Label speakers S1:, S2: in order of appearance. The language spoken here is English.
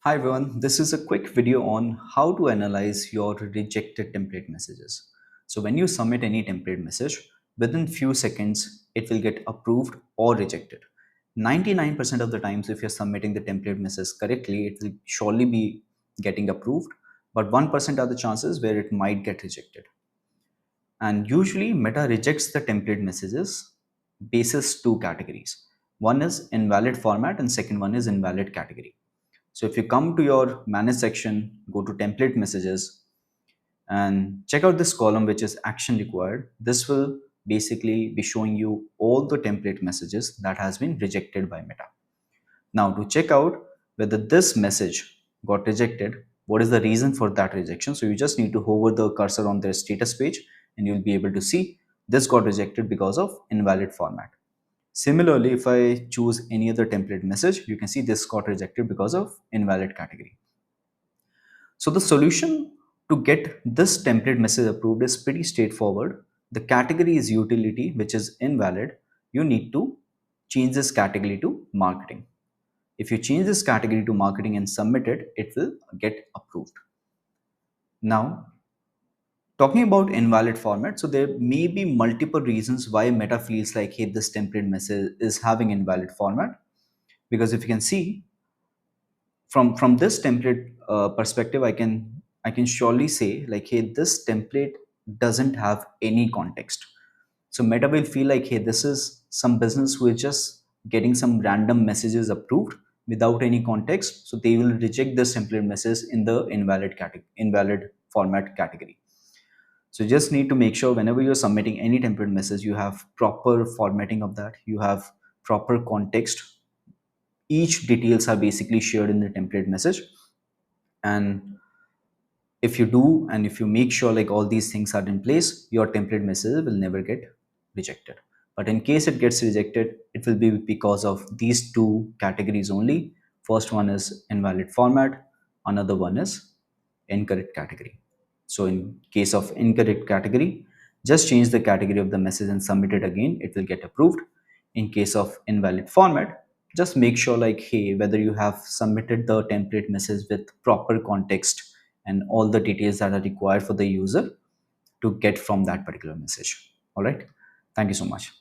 S1: Hi everyone, this is a quick video on how to analyze your rejected template messages. So when you submit any template message, within few seconds, it will get approved or rejected. 99% of the times, if you're submitting the template message correctly, it will surely be getting approved, but 1% are the chances where it might get rejected. And usually Meta rejects the template messages basis two categories. One is invalid format and second one is invalid category. So if you come to your manage section, go to template messages and check out this column which is action required. This will basically be showing you all the template messages that has been rejected by Meta. Now to check out whether this message got rejected, what is the reason for that rejection? So you just need to hover the cursor on their status page and you'll be able to see this got rejected because of invalid format. Similarly, if I choose any other template message, you can see this got rejected because of invalid category. So the solution to get this template message approved is pretty straightforward. The category is utility, which is invalid. You need to change this category to marketing. If you change this category to marketing and submit it, it will get approved. Now, talking about invalid format, so there may be multiple reasons why Meta feels like, hey, this template message is having invalid format. Because if you can see from this template perspective, I can surely say like, hey, this template doesn't have any context. So Meta will feel like, hey, this is some business who is just getting some random messages approved without any context. So they will reject this template message in the invalid format category. So you just need to make sure whenever you're submitting any template message, you have proper formatting of that, you have proper context. Each details are basically shared in the template message. And if you do, and if you make sure like all these things are in place, your template message will never get rejected. But in case it gets rejected, it will be because of these two categories only. First one is invalid format, another one is incorrect category. So in case of incorrect category, just change the category of the message and submit it again, it will get approved. In case of invalid format, just make sure like, hey, whether you have submitted the template message with proper context and all the details that are required for the user to get from that particular message. All right, thank you so much.